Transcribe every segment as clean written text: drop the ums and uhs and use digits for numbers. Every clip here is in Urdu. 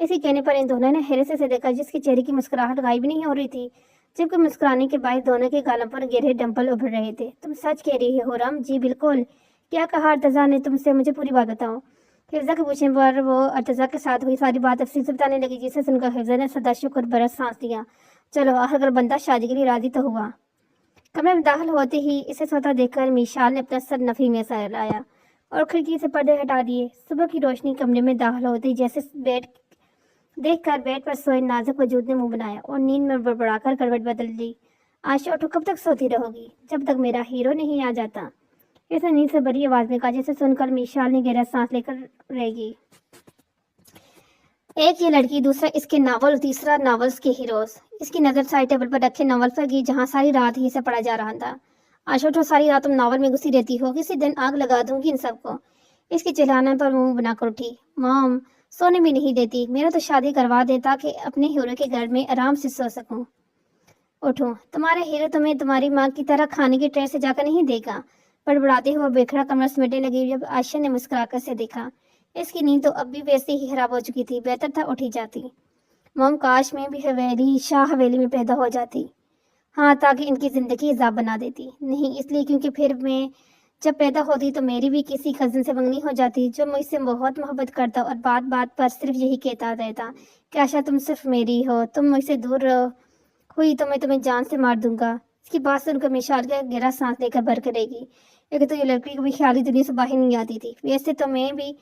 اس کے کہنے پر ان دونوں نے حیرت سے دیکھا جس کے چہرے کی مسکراہٹ غائب نہیں ہو رہی تھی، جبکہ مسکرانے کے باعث دونوں کے گالوں پر گہرے ڈمپل ابھر رہے تھے۔ تم سچ کہہ رہی ہو رام؟ جی بالکل۔ کیا کہا ارتضیٰ نے تم سے؟ مجھے پوری بات بتاؤ۔ حفظہ کے پوچھنے پر وہ ارتضیٰ کے ساتھ ہوئی ساری بات تفصیل سے بتانے لگی، جسے سن کر حفظہ نے سدا شکر برس سانس لیا۔ چلو آخر بندہ شادی کے لیے راضی تو ہوا۔ کمرے میں داخل ہوتے ہی اسے سوتا دیکھ کر میشال نے اپنا سر نفی میں سہلایا اور کھڑکی سے پردے ہٹا دیے۔ صبح کی روشنی کمرے میں داخل ہوتی جیسے دیکھ کر بیڈ پر سوئے نازک وجود نے منہ بنایا اور نیند میں بڑبڑا کر کروٹ بدل لی۔ عائشہ اٹھو، کب تک سوتی رہو گی؟ جب تک میرا ہیرو نہیں آ جاتا، اس نے نیند سے بھری آواز میں کہا، جسے سن کر میشال نے گہرا سانس لے کر رہ گئی۔ ایک یہ لڑکی، دوسرا اس کے ناول اور تیسرا ناولز کے ہیروز۔ اس کی نظر سائڈ ٹیبل پر رکھے ناول پر گئی جہاں ساری رات ہی سے پڑھا جا رہا تھا۔ عائشہ اٹھو، ساری رات تم ناول میں گھسی رہتی ہو، کسی دن آگ لگا دوں گی ان سب کو۔ اس کے چلانے پر منہ بنا کر اٹھی۔ مام سونے بھی نہیں دیتی، میرا تو شادی کروا دے تاکہ اپنے ہیرو کے گھر میں آرام سے سو سکوں۔ اٹھو، تمہارا ہیرو تمہیں تمہاری ماں کی طرح کھانے کی ٹرے سے جا کر نہیں دے گا۔ بڑبڑاتے ہوئے بکھرا کمرہ سمیٹنے لگی جب عائشہ نے مسکرا کر اسے دیکھا۔ اس کی نیند تو اب بھی ویسے ہی خراب ہو چکی تھی، بہتر تھا اٹھی جاتی۔ مام کاش میں بھی شاہ حویلی میں پیدا ہو جاتی، ہاں، تاکہ ان کی زندگی عذاب بنا دیتی۔ نہیں، اس لیے کیونکہ پھر میں جب پیدا ہوتی تو میری بھی کسی کزن سے منگنی ہو جاتی جو مجھ سے بہت محبت کرتا اور بات بات پر صرف یہی کہتا رہتا کہ عائشہ تم صرف میری ہو، تم مجھ سے دور ہوئی تو میں تمہیں جان سے مار دوں گا۔ اس کی بات سن کر میشال کا گہرا سانس لے کر بھر کرے گی۔ ایک تو یہ لڑکی کبھی خیالی دنیا سے باہر نہیں آتی تھی، ویسے تو میں بھی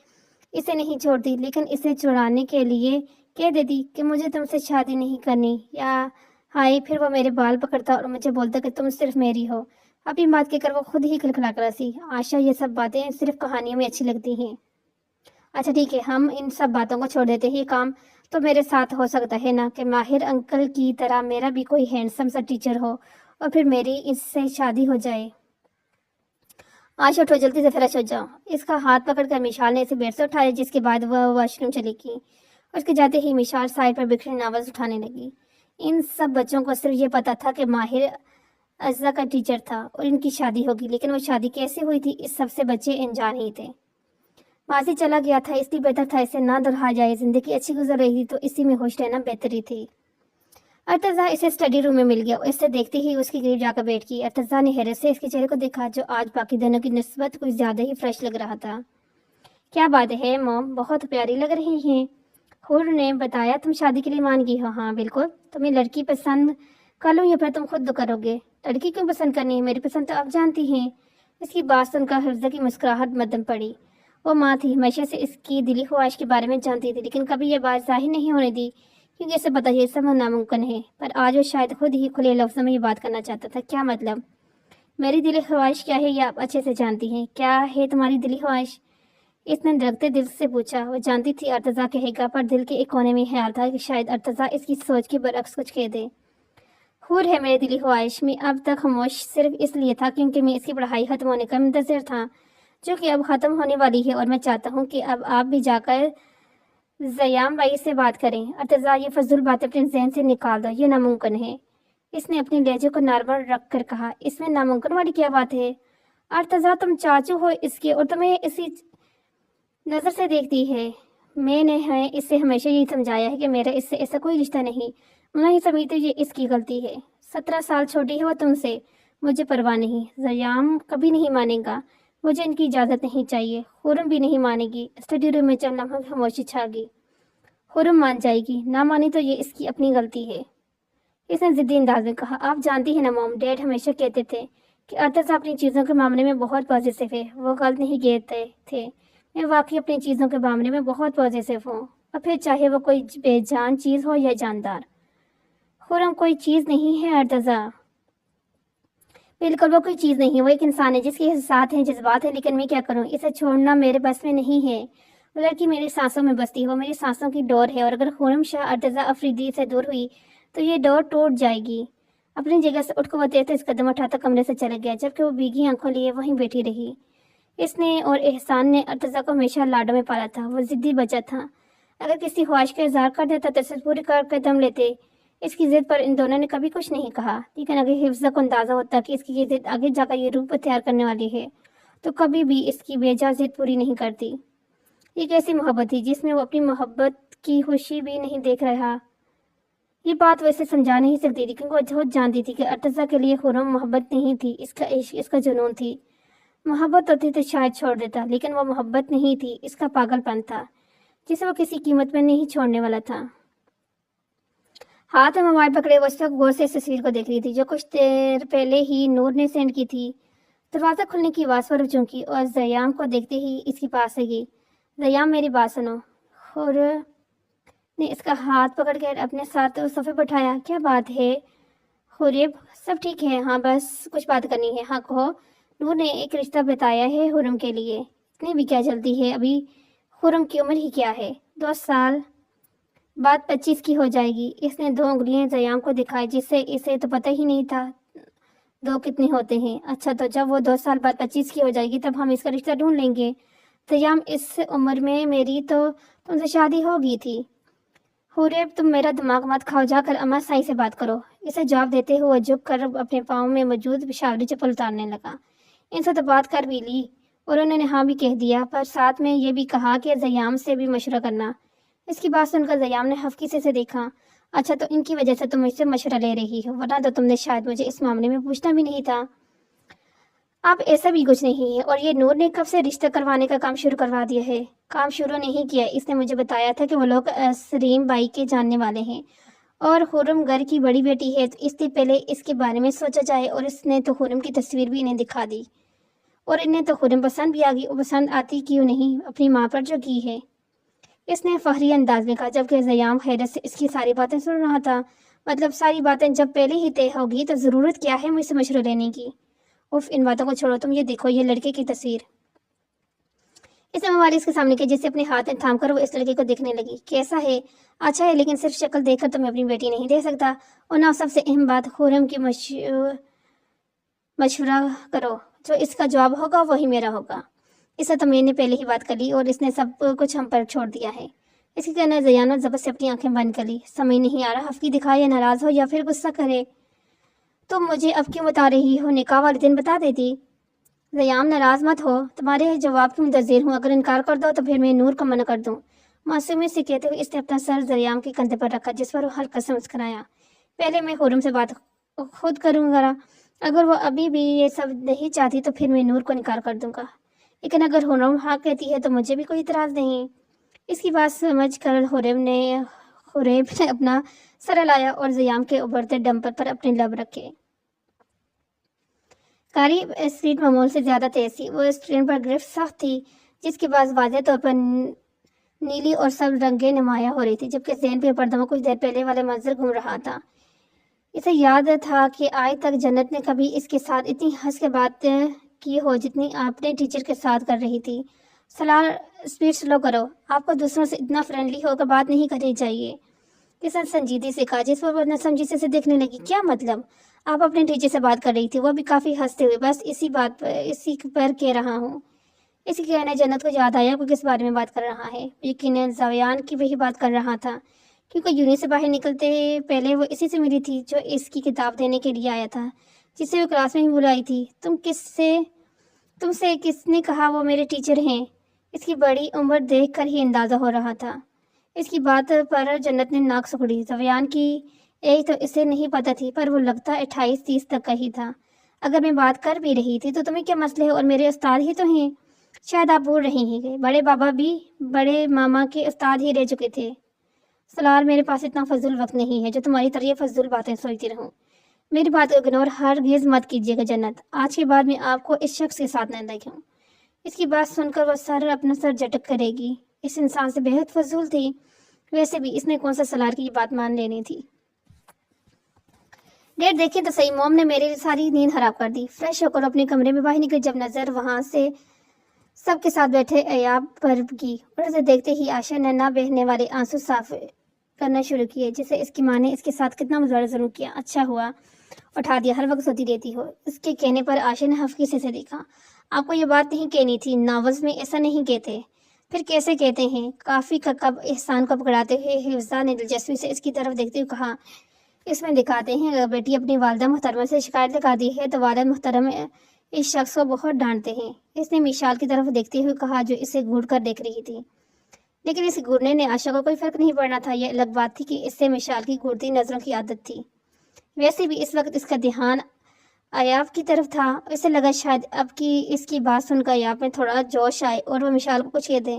اسے نہیں چھوڑتی، لیکن اسے چھڑانے کے لیے کہہ دیتی کہ مجھے تم سے شادی نہیں کرنی، یا ہائے پھر وہ میرے بال پکڑتا اور مجھے بولتا کہ تم صرف میری ہو۔ اپنی بات کہہ کر وہ خود ہی کھلکھلا کر ہنسی۔ عائشہ یہ سب باتیں صرف کہانیوں میں اچھی لگتی ہیں۔ اچھا ٹھیک ہے، ہم ان سب باتوں کو چھوڑ دیتے ہیں، یہ کام تو میرے ساتھ ہو سکتا ہے نا کہ ماہر انکل کی طرح میرا بھی کوئی ہینڈسم سا ٹیچر ہو اور پھر میری اس سے شادی ہو جائے۔ عائشہ اٹھو، جلدی سے فریش ہو جاؤ۔ اس کا ہاتھ پکڑ کر میشال نے اسے بیڈ سے اٹھایا، جس کے بعد وہ واش روم چلی گئی اور اس کے جاتے ہی میشال سائڈ پر بکھرے ناولز اٹھانے لگی۔ ان سب بچوں کو صرف یہ پتا تھا کہ ماہر اجزا کا ٹیچر تھا اور ان کی شادی ہوگی، لیکن وہ شادی کیسے ہوئی تھی اس سب سے بچے انجان ہی تھے۔ ماضی چلا گیا تھا، اس لیے بہتر تھا اسے نہ دہرایا جائے۔ زندگی اچھی گزر رہی تھی تو اسی میں خوش رہنا بہتری تھی۔ ارتضیٰ اسے اسٹڈی روم میں مل گیا اور اسے دیکھتے ہی اس کے قریب جا کر بیٹھ گئی۔ ارتضیٰ نے حیرت سے اس کے چہرے کو دیکھا جو آج باقی دنوں کی نسبت کچھ زیادہ ہی فریش لگ رہا تھا۔ کیا بات ہے موم، بہت پیاری لگ رہی ہیں۔ حور نے بتایا تم شادی کے لیے مان گئی ہو؟ ہاں بالکل۔ تمہیں لڑکی پسند کر لوں یا پھر تم خود کرو گے؟ لڑکی کیوں پسند کرنی ہے، میری پسند تو آپ جانتی ہیں۔ اس کی بات سن کر حفظہ کی مسکراہٹ مدھم پڑی۔ وہ ماں تھی، ہمیشہ سے اس کی دلی خواہش کے بارے میں جانتی تھی، لیکن کبھی یہ بات ظاہر نہیں ہونے دی کیونکہ اسے پتہ یہ سب ناممکن ہے۔ پر آج وہ شاید خود ہی کھلے لفظوں میں یہ بات کرنا چاہتا تھا۔ کیا مطلب؟ میری دلی خواہش کیا ہے یہ آپ اچھے سے جانتی ہیں۔ کیا ہے تمہاری دلی خواہش؟ اس نے دھڑکتے دل سے پوچھا۔ وہ جانتی تھی ارتضیٰ کہے گا، پر دل کے ایک کونے میں خیال تھا کہ شاید ارتضیٰ اس کی سوچ کے برعکس کچھ کہہ دے۔ حور ہے میری دلی خواہش۔ میں اب تک خاموش صرف اس لیے تھا کیونکہ میں اس کی پڑھائی ختم ہونے کا منتظر تھا، جو کہ اب ختم ہونے والی ہے، اور میں چاہتا ہوں کہ اب آپ بھی جا کر زیام بھائی سے بات کریں۔ ارتضیٰ یہ فضول باتیں اپنے ذہن سے نکال دو، یہ ناممکن ہے۔ اس نے اپنے لہجے کو نارمل رکھ کر کہا۔ اس میں ناممکن والی کیا بات ہے؟ ارتضیٰ تم چاچو ہو اس کے اور تمہیں اسی نظر سے دیکھتی ہے۔ میں نے اس سے ہمیشہ یہی سمجھایا ہے کہ میرا اس سے ایسا کوئی رشتہ نہیں، میں نہیں سمجھتی یہ اس کی غلطی ہے۔ 17 سال چھوٹی ہے وہ تم سے، مجھے پرواہ نہیں۔ زیام کبھی نہیں مانے گا، مجھے ان کی اجازت نہیں چاہیے۔ خرم بھی نہیں مانے گی۔ اسٹڈی روم میں چند لمحوں کی خاموشی چھا گئی۔ خرم مان جائے گی، نہ مانی تو یہ اس کی اپنی غلطی ہے، اس نے ضدی انداز میں کہا۔ آپ جانتی ہیں نا موم، ڈیڈ ہمیشہ کہتے تھے کہ ارتضیٰ اپنی چیزوں کے معاملے میں بہت پازیٹیو ہے۔ وہ غلط نہیں کہتے تھے، میں واقعی اپنی چیزوں کے معاملے میں بہت پازیٹیو ہوں، اور پھر چاہے وہ کوئی بے جان چیز ہو یا جاندار۔ خرم کوئی چیز نہیں ہے ارتضیٰ، بالکل وہ کوئی چیز نہیں ہے، وہ ایک انسان ہے جس کے احساسات ہیں، جذبات ہیں، لیکن میں کیا کروں، اسے چھوڑنا میرے بس میں نہیں ہے۔ وہ لڑکی میری سانسوں میں بستی ہے، وہ میری سانسوں کی ڈور ہے، اور اگر خرم شاہ ارتضیٰ افریدی سے دور ہوئی تو یہ ڈور ٹوٹ جائے گی۔ اپنی جگہ سے اٹھ کر وہ تیز تیز قدم اٹھاتا کمرے سے چلا گیا، جبکہ وہ بھیگی آنکھوں لیے وہیں بیٹھی رہی۔ اس نے اور احسان نے ارتضیٰ کو ہمیشہ لاڈوں میں پالا تھا، وہ ضدی بچہ تھا، اگر کسی خواہش کا اظہار کر دیتا تو اسے پوری کر کے دم لیتے۔ اس کی ضد پر ان دونوں نے کبھی کچھ نہیں کہا، لیکن اگر حفظہ کو اندازہ ہوتا کہ اس کی یہ ضد آگے جا کر یہ روپ اختیار کرنے والی ہے تو کبھی بھی اس کی بے جا ضد پوری نہیں کرتی۔ ایک ایسی محبت تھی جس میں وہ اپنی محبت کی خوشی بھی نہیں دیکھ رہا۔ یہ بات ویسے سمجھا نہیں سکتی تھی کیونکہ وہ بہت جانتی تھی کہ ارتزا کے لیے خرم محبت نہیں تھی، اس کا عشق، اس کا جنون تھی۔ محبت ہوتی تو شاید چھوڑ دیتا، لیکن وہ محبت نہیں تھی، اس کا پاگل پن تھا جسے وہ کسی قیمت میں نہیں چھوڑنے والا تھا۔ ہاتھ میں موبائل پکڑے وہ اس وقت غور سے اس تصویر کو دیکھ رہی تھی جو کچھ دیر پہلے ہی نور نے سینڈ کی تھی۔ دروازہ کھلنے کی آواز پر چونکی اور زیام کو دیکھتے ہی اس کے پاس سے گئی۔ زیام میری بات سنو۔ خورم نے اس کا ہاتھ پکڑ کر اپنے ساتھ صفے بٹھایا۔ کیا بات ہے خورم؟ سب ٹھیک ہے، ہاں بس کچھ بات کرنی ہے۔ ہاں کہو۔ نور نے ایک رشتہ بتایا ہے خورم کے لیے۔ اتنی بھی کیا جلدی ہے، ابھی خورم کی عمر ہی کیا ہے؟ 2 سال بعد 25 کی ہو جائے گی۔ اس نے 2 انگلیاں زیام کو دکھائی جس سے اسے تو پتہ ہی نہیں تھا 2 کتنے ہوتے ہیں۔ اچھا تو جب وہ 2 سال بعد 25 کی ہو جائے گی تب ہم اس کا رشتہ ڈھونڈ لیں گے۔ زیام اس عمر میں میری تو تم سے شادی ہو گئی تھی۔ خورم تم میرا دماغ مت کھاؤ، جا کر اما سائی سے بات کرو۔ اسے جواب دیتے ہوئے جھک کر اپنے پاؤں میں موجود پشاوری چپل اتارنے لگا۔ ان سے تو بات کر بھی لی اور انہوں نے ہاں بھی کہہ دیا، پر ساتھ میں یہ بھی کہا کہ زیام سے بھی مشورہ کرنا۔ اس کی بات سن کر زیام نے حفقی سے دیکھا۔ اچھا تو ان کی وجہ سے تم مجھ سے مشورہ لے رہی ہو، ورنہ تو تم نے شاید مجھے اس معاملے میں پوچھنا بھی نہیں تھا۔ اب ایسا بھی کچھ نہیں ہے، اور یہ نور نے کب سے رشتہ کروانے کا کام شروع کروا دیا ہے؟ کام شروع نہیں کیا، اس نے مجھے بتایا تھا کہ وہ لوگ سریم بائی کے جاننے والے ہیں اور خورم گھر کی بڑی بیٹی ہے، تو اس سے پہلے اس کے بارے میں سوچا جائے۔ اور اس نے تو خورم کی تصویر بھی انہیں دکھا دی اور انہیں تو خورم پسند بھی آ گئی، اور پسند آتی کیوں نہیں اپنی ماں پر جو کی ہے، اس نے فخری انداز میں کہا، جبکہ زیام حیرت سے اس کی ساری باتیں سن رہا تھا۔ مطلب ساری باتیں جب پہلے ہی طے ہوگی تو ضرورت کیا ہے مجھ سے مشورہ لینے کی؟ اف ان باتوں کو چھوڑو، تم یہ دیکھو، یہ لڑکے کی تصویر۔ اس نے موبائل اس کے سامنے کیا جسے اپنے ہاتھ میں تھام کر وہ اس لڑکے کو دیکھنے لگی۔ کیسا ہے؟ اچھا ہے، لیکن صرف شکل دیکھ کر تمہیں اپنی بیٹی نہیں دے سکتا، اور نہ سب سے اہم بات خورم کی مشورہ کرو، جو اس کا جواب ہوگا وہی میرا ہوگا۔ اس سے تو میں نے پہلے ہی بات کر لی اور اس نے سب کچھ ہم پر چھوڑ دیا ہے۔ اس کے کہنا زیانت زبر سے اپنی آنکھیں بند کر لی۔ سمجھ نہیں آ رہا، حفقی دکھائے یا ناراض ہو یا پھر غصہ کرے؟ تم مجھے اب کیوں بتا رہی ہو؟ نکاح والے دن بتا دیتی۔ زیام ناراض مت ہو، تمہارے جواب کی منتظر ہوں، اگر انکار کر دو تو پھر میں نور کو منع کر دوں۔ معصومیت سے کہتے ہوئے اس نے اپنا سر زیام کے کندھے پر رکھا جس پر وہ ہلکا سے مسکرایا۔ پہلے میں خورم سے بات خود کروں گا، اگر وہ ابھی بھی یہ سب نہیں چاہتی تو پھر میں نور کو انکار کر دوں گا، لیکن اگر خورم ہاں کہتی ہے تو مجھے بھی کوئی اعتراض نہیں۔ اس کی بات سمجھ کر خورم نے اپنا سر ہلایا اور زیام کے ابھرتے ڈمپر پر اپنے لب رکھے۔ گاڑی اسپیڈ معمول سے زیادہ تیز تھی، وہ اس ٹرین پر گرفت سخت تھی جس کے بعد واضح طور پر نیلی اور سبز رنگیں نمایاں ہو رہی تھی، جبکہ ذہن کے پردوں میں کچھ دیر پہلے والے منظر گھوم رہا تھا۔ اسے یاد تھا کہ آج تک جنت نے کبھی اس کے ساتھ اتنی ہنس کے بات کی ہو جتنی اپنے ٹیچر کے ساتھ کر رہی تھی۔ سلار اسپیڈ سلو کرو، آپ کو دوسروں سے اتنا فرینڈلی ہو کر بات نہیں کرنی چاہیے، اس نے سنجیدگی سے کہا، جس پر وہ نہ سمجھی سے دیکھنے لگی۔ کیا مطلب؟ آپ اپنے ٹیچر سے بات کر رہی تھی؟ وہ بھی کافی ہنستے ہوئے۔ بس اسی پر کہہ رہا ہوں۔ اس کے کہنے جنت کو یاد آیا کہ کس بارے میں بات کر رہا ہے۔ یقیناً زیان کی وہی بات کر رہا تھا، کیونکہ یونی سے باہر نکلتے پہلے وہ اسی سے ملی تھی جو اس کی کتاب دینے کے لیے آیا تھا، جسے وہ کلاس میں ہی بلائی تھی۔ تم سے کس نے کہا وہ میرے ٹیچر ہیں؟ اس کی بڑی عمر دیکھ کر ہی اندازہ ہو رہا تھا۔ اس کی بات پر جنت نے ناک سکڑی۔ زیان کی ایج تو اسے نہیں پتہ تھی، پر وہ لگتا 28-30 تک کا ہی تھا۔ اگر میں بات کر بھی رہی تھی تو تمہیں کیا مسئلہ ہے؟ اور میرے استاد ہی تو ہیں۔ شاید آپ بھول رہی ہیں کہ بڑے بابا بھی بڑے ماما کے استاد ہی رہ چکے تھے۔ سلار میرے پاس اتنا فضول وقت نہیں ہے جو تمہاری طرح یہ فضول باتیں سوچتی رہوں۔ میری بات کو اگنور ہرگز مت کیجیے گا جنت، آج کے بعد میں آپ کو اس شخص کے ساتھ نہ دیکھوں۔ اس کی بات سن کر وہ اپنا سر جھٹک کرے گی۔ اس انسان سے بہت فضول تھی، ویسے بھی اس نے کون سا سلار کی یہ بات مان لینی تھی۔ ڈیٹ دیکھیں تو صحیح، موم نے میری ساری نیند خراب کر دی۔ فریش ہو کر اپنے کمرے میں باہر نکلی جب نظر وہاں سے سب کے ساتھ بیٹھے ایاب پر کی، اور اسے دیکھتے ہی آشا نے نہ بہنے والے آنسو صاف کرنا شروع کیے، جسے اس کی ماں نے اس کے ساتھ کتنا مظاہرہ ضرور کیا۔ اچھا ہوا اٹھا دیا، ہر وقت سوتی رہتی ہو۔ اس کے کہنے پر آشا نے حفقی سے دیکھا۔ آپ کو یہ بات نہیں کہنی تھی، ناولز میں ایسا نہیں کہتے۔ پھر کیسے کہتے ہیں؟ کافی کا کب احسان کو پکڑاتے ہوئے حفظہ نے دلچسپی سے اس کی طرف دیکھتے ہوئے کہا، اس میں دکھاتے ہیں اگر بیٹی اپنی والدہ محترمہ سے شکایت لگا دی ہے تو والد محترم اس شخص کو بہت ڈانٹتے ہیں۔ اس نے میشال کی طرف دیکھتے ہوئے کہا جو اسے گھور کر دیکھ رہی تھی۔ لیکن اس گھورنے نے عائشہ کو کوئی فرق نہیں پڑنا تھا۔ یہ الگ بات تھی کہ اس سے مشال کی گھورتی نظروں کی عادت تھی۔ ویسے بھی اس وقت اس کا دھیان ایاب کی طرف تھا۔ اسے لگا شاید اب کی اس کی بات سن کر ایاب میں تھوڑا جوش آئے اور وہ مشال کو کچھ کہہ دے،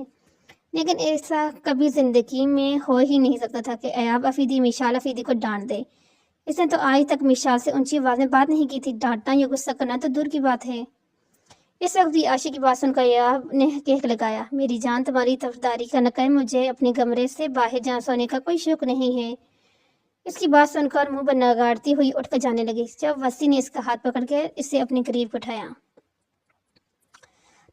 لیکن ایسا کبھی زندگی میں ہو ہی نہیں سکتا تھا کہ ایاب افیدی مشال افیدی کو ڈانٹ دے۔ اس نے تو آج تک مشال سے اونچی آواز میں بات نہیں کی تھی، ڈانٹنا یا غصہ کرنا تو دور کی بات ہے۔ اس وقت بھی عائشہ کی بات سن کر ایاب نے کہہ لگایا، میری جان تمہاری طرفداری کا نہ کرے، مجھے اپنے کمرے سے باہر جہاں سونے کا کوئی شوق نہیں ہے۔ اس کی بات سن کر منہ بنگاڑتی ہوئی اٹھ کر جانے لگی، جب وسیع نے اس کا ہاتھ پکڑ کے اسے اپنے قریب اٹھایا۔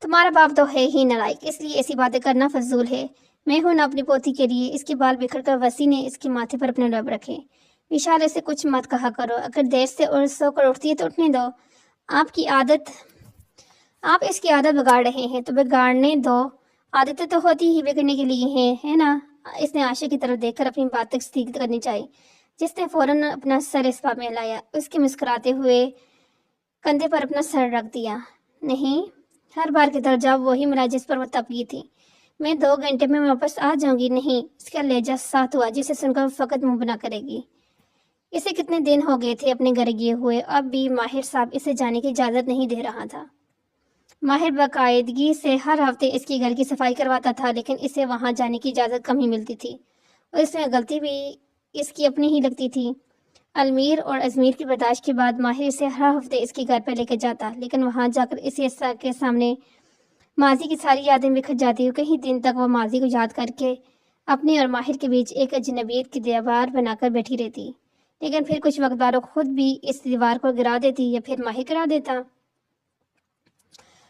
تمہارا باپ تو ہے ہی نالائق، اس لیے ایسی باتیں کرنا فضول ہے۔ میں ہوں نہ اپنی پوتی کے لیے۔ اس کے بال بکھر کر وسیع نے اس کے ماتھے پر اپنے لب رکھے۔ وشال اسے کچھ مت کہا کرو، اگر دیر سے اور سو کر اٹھتی ہے تو اٹھنے دو۔ آپ اس کی عادت بگاڑ رہے ہیں تو بگاڑنے دو، عادتیں تو ہوتی ہی بگڑنے کے لیے ہیں، ہے نا؟ اس نے عائشہ کی طرف دیکھ کر اپنی بات تصدیق کرنی چاہی، جس نے فوراً اپنا سر اس بات میں لایا، اس کے مسکراتے ہوئے کندھے پر اپنا سر رکھ دیا۔ نہیں، ہر بار کی طرح جب وہی ملا جس پر وہ تپی تھی، میں 2 گھنٹے میں واپس آ جاؤں گی۔ نہیں، اس کا لہجہ سخت ہوا، جسے سن کر فقط منہ بنا کرے گی۔ اسے کتنے دن ہو گئے تھے اپنے گھر گئے ہوئے، اب بھی ماہر صاحب اسے جانے کی اجازت نہیں دے رہا تھا۔ ماہر باقاعدگی سے ہر ہفتے اس کے گھر کی صفائی کرواتا تھا، لیکن اسے وہاں جانے کی اجازت کم ہی ملتی تھی، اور اس میں غلطی بھی اس کی اپنی ہی لگتی تھی۔ المیر اور ازمیر کی برداشت کے بعد ماہر اسے ہر ہفتے اس کے گھر پر لے کے جاتا، لیکن وہاں جا کر اسے کے سامنے ماضی کی ساری یادیں بکھر جاتی، اور کئی دن تک وہ ماضی کو یاد کر کے اپنے اور ماہر کے بیچ ایک اجنبیت کی دیوار بنا کر بیٹھی رہتی، لیکن پھر کچھ وقت بعد وہ خود بھی اس دیوار کو گرا دیتی یا پھر ماہر گرا دیتا۔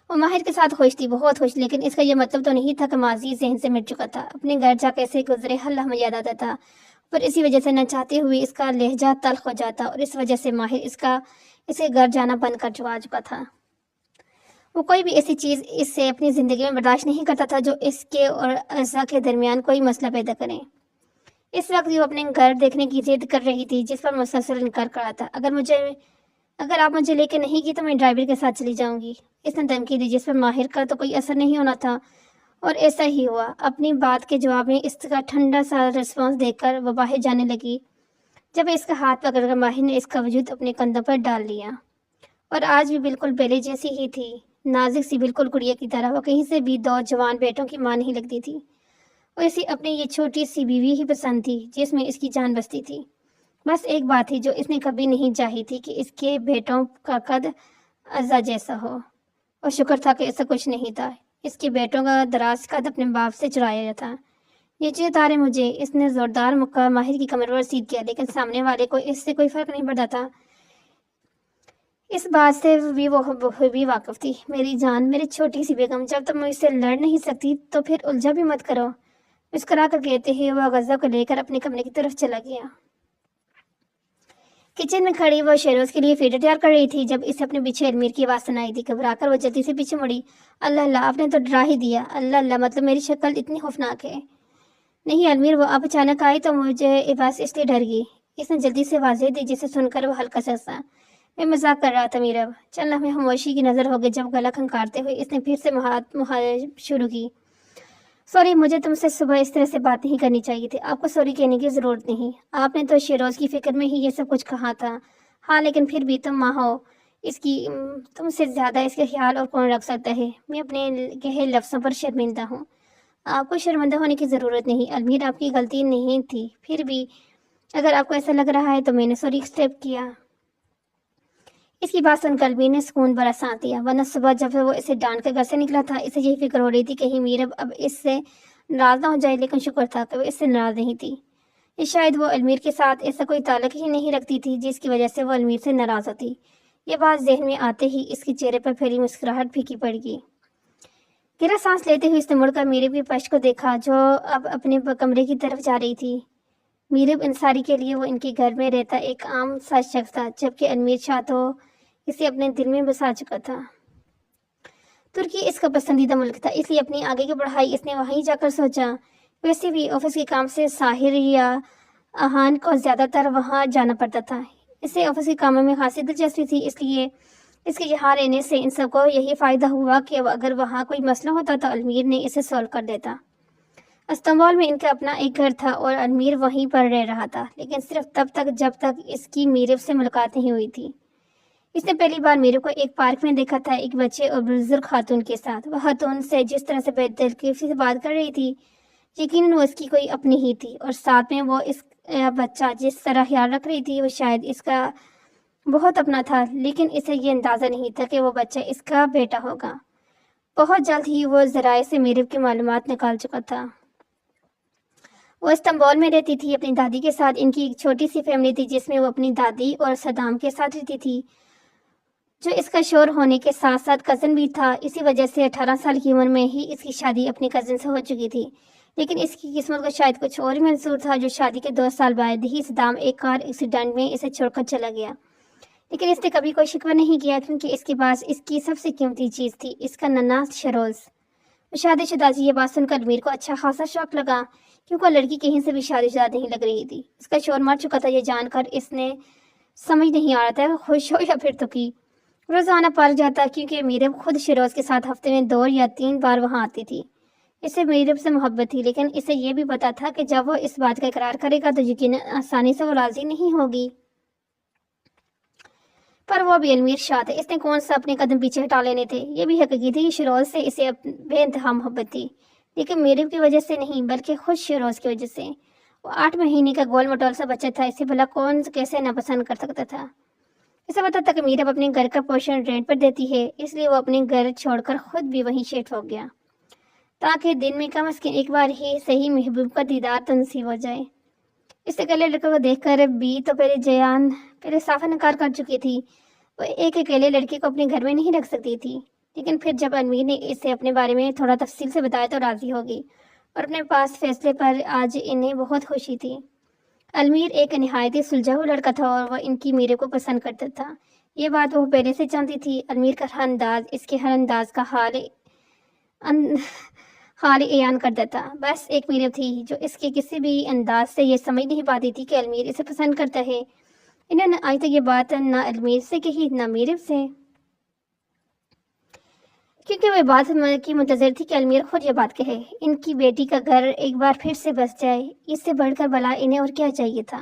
وہ ماہر کے ساتھ خوش تھی، بہت خوش، لیکن اس کا یہ مطلب تو نہیں تھا کہ ماضی ذہن سے مٹ چکا تھا۔ اپنے گھر جا کیسے گزرے ہر لمحہ یاد آتا تھا، پر اسی وجہ سے نہ چاہتے ہوئے اس کا لہجہ تلخ ہو جاتا، اور اس وجہ سے ماہر اس کے گھر جانا بند کر چکا تھا۔ وہ کوئی بھی ایسی چیز اس سے اپنی زندگی میں برداشت نہیں کرتا تھا جو اس کے اور اعضاء کے درمیان کوئی مسئلہ پیدا کرے۔ اس وقت وہ اپنے گھر دیکھنے کی ضد کر رہی تھی، جس پر مسلسل انکار کر رہا تھا۔ اگر آپ مجھے لے کے نہیں گئی تو میں ڈرائیور کے ساتھ چلی جاؤں گی، اس نے دھمکی دی، جس پر ماہر کا تو کوئی اثر نہیں ہونا تھا، اور ایسا ہی ہوا۔ اپنی بات کے جواب میں اس کا ٹھنڈا سا رسپانس دیکھ کر وہ باہر جانے لگی، جب اس کا ہاتھ پکڑ کر ماہر نے اس کا وجود اپنے کندھوں پر ڈال لیا، اور آج بھی بالکل پہلے جیسی ہی تھی، نازک سی، بالکل گڑیا کی طرح۔ وہ کہیں سے بھی 2 جوان بیٹوں کی ماں نہیں لگتی تھی، اور اسے اپنی یہ چھوٹی سی بیوی ہی پسند تھی جس میں اس کی جان بستی تھی۔ بس ایک بات تھی جو اس نے کبھی نہیں چاہی تھی کہ اس کے بیٹوں کا قد اعضاء جیسا ہو، اور شکر تھا کہ ایسا کچھ نہیں تھا۔ اس کے بیٹوں کا دراز قد اپنے باپ سے چرایا تھا۔ نیچے اتارے مجھے، اس نے زوردار مکہ ماہر کی کمر پر سیدھ کیا، لیکن سامنے والے کو اس سے کوئی فرق نہیں پڑتا تھا۔ اس بات سے وہ بھی واقف تھی۔ میری جان، میری چھوٹی سی بیگم، جب تم مجھ سے لڑ نہیں سکتی تو پھر الجھا بھی مت کرو، مسکرا کر کہتے ہی وہ غزہ کو لے کر اپنے کمرے کی طرف چلا گیا۔ کچن میں کھڑی وہ شہروز کے لیے فیڈر تیار کر رہی تھی، جب اسے اپنے پیچھے المیر کی آواز سنائی دی۔ گھبرا کر وہ جلدی سے پیچھے مڑی۔ اللہ اللہ، آپ نے تو ڈرا ہی دیا۔ اللہ اللہ، مطلب میری شکل اتنی خوفناک ہے؟ نہیں المیر، وہ آپ اچانک آئی تو مجھے بس اس لیے ڈر گئی، اس نے جلدی سے واضح دی، جسے سن کر وہ ہلکا سا ہنسا۔ میں مذاق کر رہا تھا میرب۔ چند لمحے خاموشی کی نظر ہو گئی، جب گلا کھنکارتے ہوئے اس نے پھر سے محاورہ شروع کی۔ سوری، مجھے تم سے صبح اس طرح سے بات نہیں کرنی چاہیے تھی۔ آپ کو سوری کہنے کی ضرورت نہیں، آپ نے تو شیروز کی فکر میں ہی یہ سب کچھ کہا تھا۔ ہاں لیکن پھر بھی تم ماں ہو، تم سے زیادہ اس کا خیال اور کون رکھ سکتا ہے؟ میں اپنے کہے لفظوں پر شرمندہ ہوں۔ آپ کو شرمندہ ہونے کی ضرورت نہیں المیر، آپ کی غلطی نہیں تھی، پھر بھی اگر آپ کو ایسا لگ رہا ہے تو میں نے سوری ایکسپٹ کیا۔ اس کی بات سن کر المیر نے سکون بھرا سانس لیا، ورنہ صبح جب وہ اسے ڈانٹ کر گھر سے نکلا تھا اسے یہی فکر ہو رہی تھی کہیں میرب اب اس سے ناراض نہ ہو جائے، لیکن شکر تھا کہ وہ اس سے ناراض نہیں تھی۔ شاید وہ المیر کے ساتھ ایسا کوئی تعلق ہی نہیں رکھتی تھی جس کی وجہ سے وہ المیر سے ناراض ہوتی۔ یہ بات ذہن میں آتے ہی اس کے چہرے پر پھیلی مسکراہٹ پھیکی پڑ گئی۔ گہرا سانس لیتے ہوئے اس نے مڑ کر میرب کی پشت کو دیکھا، جو اب اپنے کمرے کی طرف جا رہی تھی۔ میرب انصاری کے لیے وہ ان کے گھر میں رہتا ایک عام سا شخص تھا، جبکہ المیر شاہ تو اسے اپنے دل میں بسا چکا تھا۔ ترکی اس کا پسندیدہ ملک تھا، اس لیے اپنی آگے کی پڑھائی اس نے وہیں جا کر سوچا۔ ویسے بھی آفس کے کام سے ساحر یا آہان کو زیادہ تر وہاں جانا پڑتا تھا۔ اسے آفس کے کاموں میں خاصی دلچسپی تھی، اس لیے اس کے یہاں رہنے سے ان سب کو یہی فائدہ ہوا کہ اگر وہاں کوئی مسئلہ ہوتا تو المیر نے اسے سولو کر دیتا۔ استنبول میں ان کا اپنا ایک گھر تھا اور امیر وہیں پر رہ رہا تھا، لیکن صرف تب تک جب تک اس کی میرو سے ملاقات نہیں ہوئی تھی۔ اس نے پہلی بار میرو کو ایک پارک میں دیکھا تھا، ایک بچے اور بزرگ خاتون کے ساتھ۔ وہ خاتون سے جس طرح سے بے دلچسپی سے بات کر رہی تھی، یقیناً وہ اس کی کوئی اپنی ہی تھی، اور ساتھ میں وہ اس بچہ جس طرح خیال رکھ رہی تھی وہ شاید اس کا بہت اپنا تھا، لیکن اسے یہ اندازہ نہیں تھا کہ وہ بچہ اس کا بیٹا ہوگا۔ بہت جلد ہی وہ ذرائع سے میرو کی معلومات نکال چکا تھا۔ وہ استنبول میں رہتی تھی اپنی دادی کے ساتھ۔ ان کی ایک چھوٹی سی فیملی تھی جس میں وہ اپنی دادی اور صدام کے ساتھ رہتی تھی، جو اس کا شوہر ہونے کے ساتھ ساتھ کزن بھی تھا۔ اسی وجہ سے 18 سال کی عمر میں ہی اس کی شادی اپنی کزن سے ہو چکی تھی، لیکن اس کی قسمت کو شاید کچھ اور ہی منظور تھا، جو شادی کے 2 سال بعد ہی صدام ایک کار ایکسیڈنٹ میں اسے چھوڑ کر چلا گیا۔ لیکن اس نے کبھی کوئی شکوہ نہیں کیا، کیونکہ اس کے پاس اس کی سب سے قیمتی چیز تھی، اس کا ننھا شیروز۔ وہ شادی شدہ تھی۔ یہ بات سن کر امیر کو اچھا خاصا شوق لگا، کیونکہ وہ لڑکی کہیں سے بھی شادی شدہ نہیں لگ رہی تھی۔ اس کا شوہر مر چکا تھا، یہ جان کر اس نے سمجھ نہیں آ رہا تھا خوش ہو یا پھر دکھی۔ روزانہ پارک جاتا، کیونکہ امیر خود شیروز کے ساتھ ہفتے میں 2 یا 3 بار وہاں آتی تھی۔ اسے امیر سے محبت تھی، لیکن اسے یہ بھی پتا تھا کہ جب وہ اس بات کا اقرار کرے گا تو یقیناً آسانی سے وہ راضی نہیں ہوگی۔ پر وہ بھی امیر شاہ تھے، اس نے کون سا اپنے قدم پیچھے ہٹا لینے تھے۔ یہ بھی حقیقی تھی کہ شیروز سے اسے بے انتہا محبت تھی، لیکن میرو کی وجہ سے نہیں، بلکہ خود شیروز کی وجہ سے۔ وہ 8 مہینے کا گول مٹول سا بچہ تھا، اسے بھلا کون کیسے ناپسند کر سکتا تھا۔ اسے پتا تھا کہ میرو اپنے گھر کا پورشن رینٹ پر دیتی ہے، اس لیے وہ اپنے گھر چھوڑ کر خود بھی وہیں شفٹ ہو گیا، تاکہ دن میں کم از کم ایک بار ہی صحیح محبوب کا دیدار تو نصیب ہو جائے۔ اس اکیلے لڑکے کو دیکھ کر بھی تو پہلے صاف انکار کر چکی تھی۔ وہ ایک اکیلے لڑکے کو اپنے گھر میں نہیں رکھ سکتی تھی، لیکن پھر جب امیر نے اسے اپنے بارے میں تھوڑا تفصیل سے بتایا تو راضی ہو گئی، اور اپنے پاس فیصلے پر آج انہیں بہت خوشی تھی۔ امیر ایک نہایت ہی سلجھا ہوا لڑکا تھا، اور وہ ان کی میرو کو پسند کرتا تھا۔ یہ بات وہ پہلے سے جانتی تھی۔ امیر کا ہر انداز اس کے ہر انداز کا حال عیان کر دیتا۔ بس ایک میرو تھی جو اس کے کسی بھی انداز سے یہ سمجھ نہیں پاتی تھی کہ امیر اسے پسند کرتا ہے۔ انہوں نے آج تک یہ بات نہ امیر سے کہی نہ میرو سے، کیونکہ وہ بات کی منتظر تھی کہ امیر خود یہ بات کہے۔ ان کی بیٹی کا گھر ایک بار پھر سے بس جائے، اس سے بڑھ کر بھلا انہیں اور کیا چاہیے تھا۔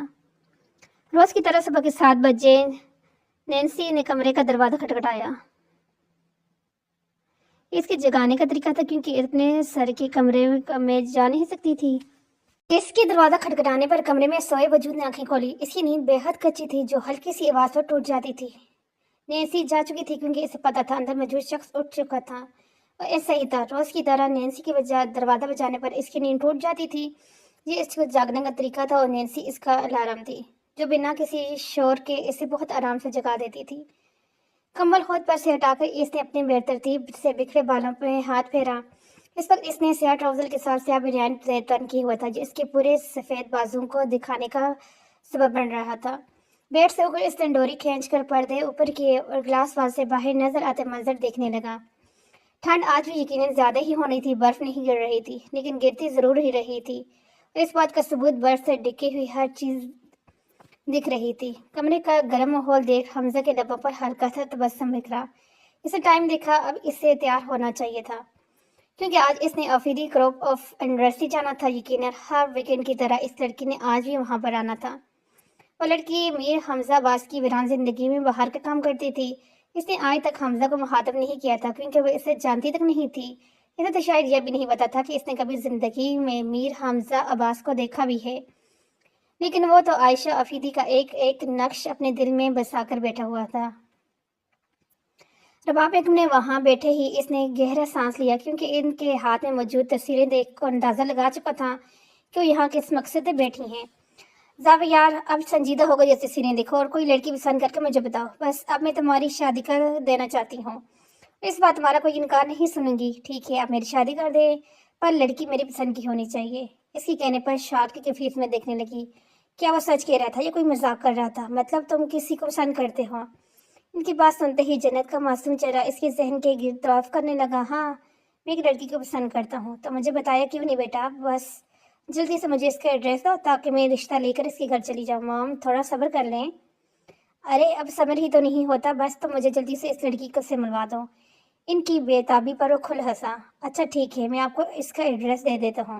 روز کی طرح صبح کے 7 بجے نینسی نے کمرے کا دروازہ کھٹکھٹایا۔ اس کے جگانے کا طریقہ تھا، کیونکہ اپنے سر کے کمرے میں جا نہیں سکتی تھی۔ اس کے دروازہ کھٹکھٹانے پر کمرے میں سوئے وجود نے آنکھیں کھولی۔ اس کی نیند بے حد کچی تھی، جو ہلکی سی آواز پر ٹوٹ جاتی تھی۔ نینسی جا چکی تھی، کیونکہ اسے پتا تھا اندر موجود شخص اٹھ چکا تھا، اور ایسا ہی تھا۔ روز کی طرح نینسی کے دروازہ بجانے پر اس کی نیند ٹوٹ جاتی تھی۔ یہ اس کو جاگنے کا طریقہ تھا، اور نینسی اس کا الارم تھی، جو بنا کسی شور کے اسے بہت آرام سے جگا دیتی تھی۔ کمبل ہاتھ پر سے ہٹا کر اس نے اپنے بے ترتیب سے بکھرے بالوں پہ ہاتھ پھیرا۔ اس وقت اس نے سیاہ ٹراؤزر کے ساتھ سیاہ بنیان تن کی ہوا تھا، جو اس کے پورے سفید بازوؤں کو دکھانے کا سبب بن رہا تھا۔ بیڈ سے اوپر اس نے ڈوری کھینچ کر پردے اوپر کیے اور گلاس وال سے باہر نظر آتے منظر دیکھنے لگا۔ ٹھنڈ آج بھی یقیناً زیادہ ہی ہونی تھی، برف نہیں گر رہی تھی، لیکن گرتی ضرور ہی رہی تھی، اور اس بات کا ثبوت برف سے ڈھکی ہوئی ہر چیز دکھ رہی تھی۔ کمرے کا گرم ماحول دیکھ حمزہ کے لبوں پر ہلکا سا تبسم بکھرا۔ اسے ٹائم دیکھا، اب اسے تیار ہونا چاہیے تھا، کیونکہ آج اس نے آفیدی گروپ آف یونیورسٹی جانا تھا۔ یقیناً ہر ویکینڈ کی طرح اس لڑکی نے آج بھی وہاں پر آنا تھا۔ وہ لڑکی میر حمزہ عباس کی ویران زندگی میں باہر کا کام کرتی تھی۔ اس نے آج تک حمزہ کو مخاطب نہیں کیا تھا، کیونکہ وہ اسے جانتی تک نہیں تھی۔ اسے تو شاید یہ بھی نہیں پتا تھا کہ اس نے کبھی زندگی میں میر حمزہ عباس کو دیکھا بھی ہے، لیکن وہ تو عائشہ آفیدی کا ایک ایک نقش اپنے دل میں بسا کر بیٹھا ہوا تھا۔ رباب بیگم نے وہاں بیٹھے ہی اس نے گہرا سانس لیا، کیونکہ ان کے ہاتھ میں موجود تصویریں دیکھ کر اندازہ لگا چکا تھا کہ وہ یہاں کس مقصد سے بیٹھی ہیں۔ زاویہ یار، اب سنجیدہ ہو گئی، یہ تصویریں دیکھو اور کوئی لڑکی پسند کر کے مجھے بتاؤ۔ بس اب میں تمہاری شادی کر دینا چاہتی ہوں، اس بات تمہارا کوئی انکار نہیں سنوں گی۔ ٹھیک ہے، اب میری شادی کر دے، پر لڑکی میری پسند کی ہونی چاہیے۔ اس کے کہنے پر شاٹ کی کیفیت میں دیکھنے لگی۔ کیا وہ سچ کہہ رہا تھا یا کوئی مذاق کر رہا تھا؟ مطلب تم کسی کو پسند کرتے ہو؟ ان کی بات سنتے ہی جنت کا معصوم چہرہ اس کے ذہن کے گرد طواف کرنے لگا۔ ہاں، میں ایک لڑکی کو پسند کرتا ہوں۔ تو مجھے بتایا کیوں نہیں بیٹا؟ بس جلدی سے مجھے اس کا ایڈریس دو، تاکہ میں رشتہ لے کر اس کے گھر چلی جاؤں۔ مام، تھوڑا صبر کر لیں۔ ارے اب صبر ہی تو نہیں ہوتا، بس تم مجھے جلدی سے اس لڑکی کو سے ملوا دو۔ ان کی بے تابی پر وہ کھل ہنسا۔ اچھا ٹھیک ہے، میں آپ کو اس کا ایڈریس دے دیتا ہوں۔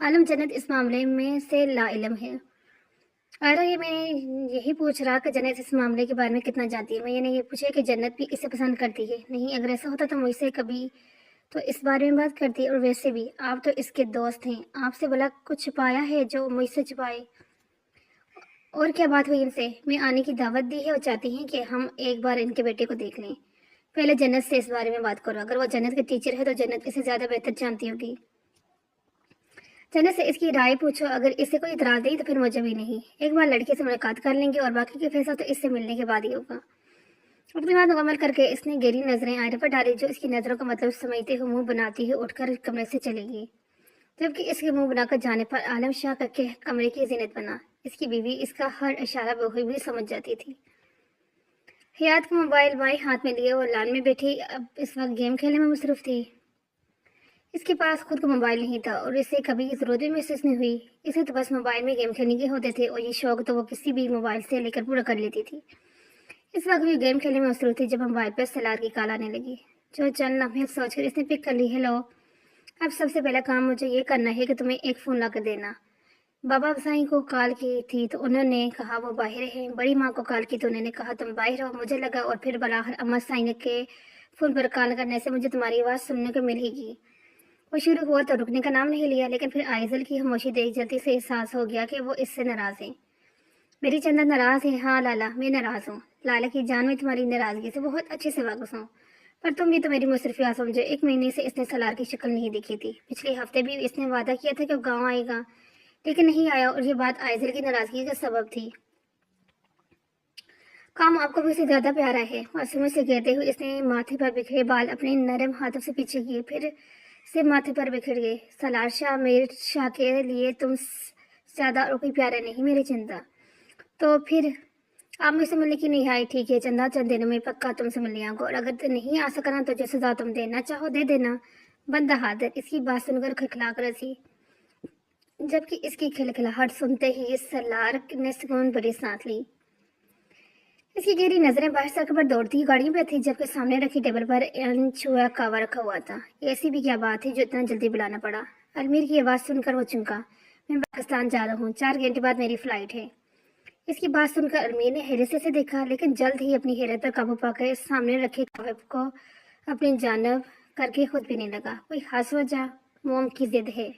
عالم جنت اس معاملے میں سے لا علم ہے۔ اور یہ میں یہی پوچھ رہا کہ جنت اس معاملے کے بارے میں کتنا جانتی ہے۔ میں نے یہ پوچھا کہ جنت بھی اسے پسند کرتی ہے؟ نہیں، اگر ایسا ہوتا تو مجھ سے کبھی تو اس بارے میں بات کرتی۔ اور ویسے بھی آپ تو اس کے دوست ہیں، آپ سے بھلا کچھ چھپایا ہے جو مجھ سے چھپائے؟ اور کیا بات ہوئی ان سے؟ میں آنے کی دعوت دی ہے اور چاہتی ہیں کہ ہم ایک بار ان کے بیٹے کو دیکھ لیں۔ پہلے جنت سے اس بارے میں بات کرو، اگر وہ جنت کے ٹیچر ہے تو جنت اسے زیادہ بہتر جانتی ہوگی۔ جنت سے اس کی رائے پوچھو، اگر اسے کوئی اعتراض نہیں تو پھر مجھے بھی نہیں۔ ایک بار لڑکے سے ملاقات کر لیں گے اور باقی کے فیصلہ تو اس سے ملنے کے بعد ہی ہوگا۔ اپنی بات مکمل کر کے اس نے گہری نظریں آئینے پر ڈالی، جو اس کی نظروں کا مطلب سمجھتے ہوئے منہ بناتی ہوئی اٹھ کر کمرے سے چلے گی، جبکہ اس کے منہ بنا کر جانے پر عالم شاہ کے کمرے کی زینت بنا۔ اس کی بیوی اس کا ہر اشارہ بخوبی سمجھ جاتی تھی۔ حیات کا موبائل بائیں ہاتھ میں لیے وہ لان میں بیٹھی اب اس وقت گیم کھیلنے میں مصروف تھی۔ اس کے پاس خود کا موبائل نہیں تھا اور اسے کبھی ضرورت بھی محسوس نہیں ہوئی۔ اسے تو بس موبائل میں گیم کھیلنے کے ہوتے تھے اور یہ شوق تو وہ کسی بھی موبائل سے لے کر پورا کر لیتی تھی۔ اس وقت بھی گیم کھیلنے میں مصروف تھی جب موبائل پر سلار کی کال آنے لگی، جو چند لمحے سوچ کر اس نے پک کر لی۔ ہیلو، اب سب سے پہلا کام مجھے یہ کرنا ہے کہ تمہیں ایک فون لا کر دینا۔ بابا سائیں کو کال کی تھی تو انہوں نے کہا وہ باہر ہیں۔ بڑی ماں کو کال کی تو انہوں نے کہا تم باہر ہو۔ مجھے لگا اور پھر بلاخر اما سائیں کے فون پر کال کرنے سے مجھے تمہاری آواز سننے کو ملے گی۔ وہ شروع ہوا تو رکنے کا نام نہیں لیا، لیکن پھر آئزل کی خاموشی دیکھ جلدی سے احساس ہو گیا کہ وہ اس سے ناراض ہیں۔ میری چندہ ناراض ہے؟ ہاں لالا، میں ناراض ہوں۔ لالا کی جان، میں تمہاری ناراضگی سے بہت اچھے سے واقف ہوں، پر تم بھی تو میری مصروفیات سمجھو۔ 1 مہینے سے اس نے سلار کی شکل نہیں دیکھی تھی۔ پچھلے ہفتے بھی اس نے وعدہ کیا تھا کہ وہ گاؤں آئے گا، لیکن نہیں آیا، اور یہ بات آئزل کی ناراضگی کا سبب تھی۔ کام آپ کو بھی سے زیادہ پیارا ہے، معصومی سے کہتے ہوئے اس نے ماتھے پر بکھرے بال اپنے نرم ہاتھوں سے پیچھے کیے، پھر سے ماتھے پر بکھر گئے۔ سالار شاہ میر شاہ کے لیے تم زیادہ اور کوئی پیارا نہیں میرے چندہ۔ تو پھر آپ مجھ سے ملنے کی نہیں آئی؟ ٹھیک ہے چندہ، چند دنوں میں پکا تم سے ملنے آؤں گا، اور اگر نہیں آ سکنا تو جو سزا تم دینا چاہو دے دینا۔ بندہ حاضر۔ اس کی بات سن کر کھلکھلا کر ہنسی، جبکہ اس کی کھلکھلاہٹ سنتے ہی سالار نے سکون بھری سانس لی۔ اس کی گہری نظریں باہر سڑک پر دوڑتی گاڑیوں پہ تھی، جبکہ سامنے رکھی ٹیبل پر انچوا کعوہ رکھا ہوا تھا۔ ایسی بھی کیا بات ہے جو اتنا جلدی بلانا پڑا؟ المیر کی آواز سن کر وہ چونکا۔ میں پاکستان جا رہا ہوں، 4 گھنٹے بعد میری فلائٹ ہے۔ اس کی بات سن کر المیر نے حیرت سے دیکھا، لیکن جلد ہی اپنی حیرت پر قابو پا کر سامنے رکھے قہوے کو اپنی جانب کر کے خود پینے لگا۔ کوئی خاص وجہ؟ موم کی ضد ہے۔